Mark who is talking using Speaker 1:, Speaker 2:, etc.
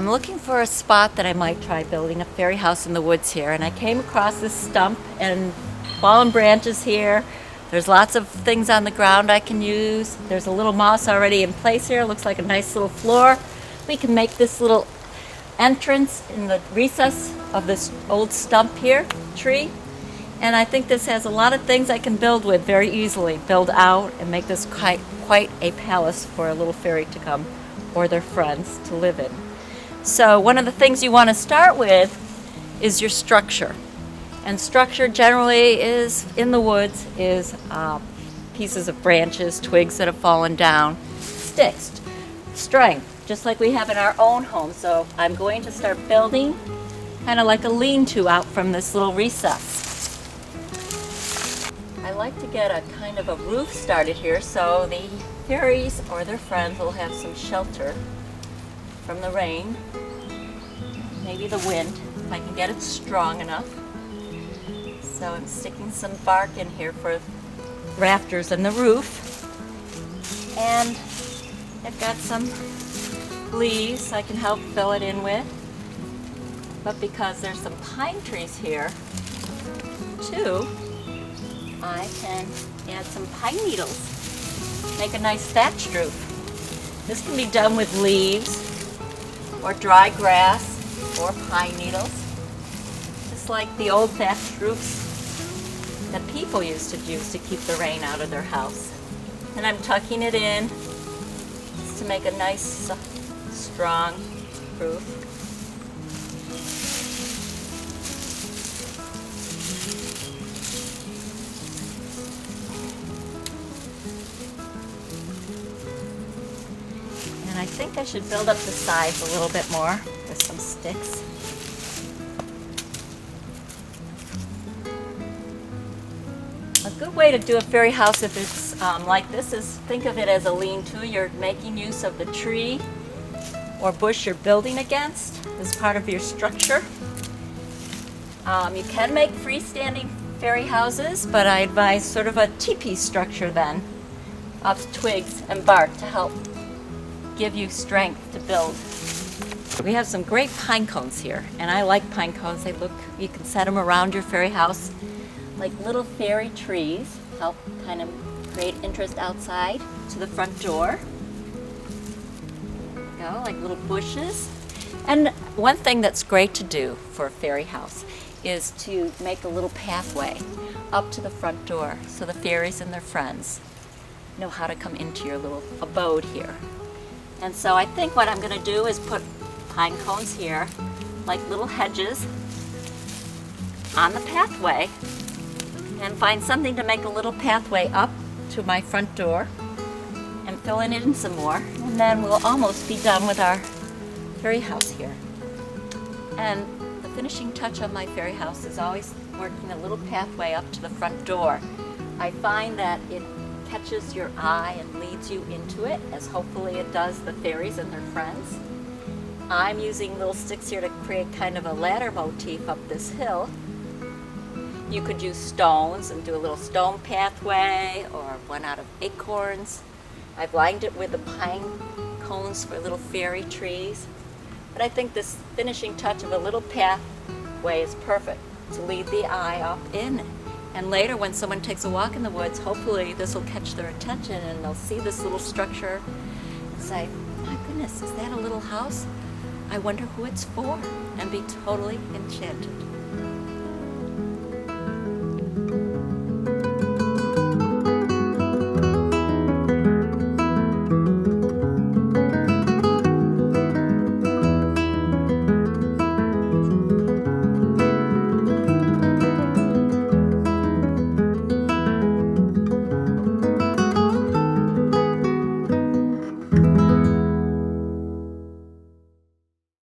Speaker 1: I'm looking for a spot that I might try building a fairy house in the woods here, and I came across this stump and fallen branches here. There's lots of things on the ground I can use. There's a little moss already in place here. Looks like a nice little floor. We can make this little entrance in the recess of this old stump here, tree. And I think this has a lot of things I can build with very easily. Build out and make this quite a palace for a little fairy to come or their friends to live in. So one of the things you want to start with is your structure. And structure generally is, in the woods, is pieces of branches, twigs that have fallen down, sticks, strength, just like we have in our own home. So I'm going to start building kind of like a lean-to out from this little recess. I like to get a kind of a roof started here so the fairies or their friends will have some shelter from the rain, maybe the wind, if I can get it strong enough. So I'm sticking some bark in here for rafters and the roof. And I've got some leaves I can help fill it in with. But because there's some pine trees here too, I can add some pine needles. Make a nice thatched roof. This can be done with leaves or dry grass or pine needles. Just like the old thatched roofs that people used to use to keep the rain out of their house. And I'm tucking it in just to make a nice, strong roof. And I think I should build up the sides a little bit more with some sticks. A good way to do a fairy house if it's like this is think of it as a lean-to. You're making use of the tree or bush you're building against as part of your structure. You can make freestanding fairy houses, but I advise sort of a teepee structure then of twigs and bark to help give you strength to build. We have some great pine cones here, and I like pine cones. They look, you can set them around your fairy house like little fairy trees, help kind of create interest outside to the front door. There you go, like little bushes. And one thing that's great to do for a fairy house is to make a little pathway up to the front door so the fairies and their friends know how to come into your little abode here. And so I think what I'm going to do is put pine cones here, like little hedges, on the pathway, and find something to make a little pathway up to my front door and fill it in some more. And then we'll almost be done with our fairy house here. And the finishing touch of my fairy house is always working a little pathway up to the front door. I find that it catches your eye and leads you into it, as hopefully it does the fairies and their friends. I'm using little sticks here to create kind of a ladder motif up this hill. You could use stones and do a little stone pathway or one out of acorns. I've lined it with the pine cones for little fairy trees. But I think this finishing touch of a little pathway is perfect to lead the eye up in. And later when someone takes a walk in the woods, hopefully this will catch their attention and they'll see this little structure and say, my goodness, is that a little house? I wonder who it's for, and be totally enchanted.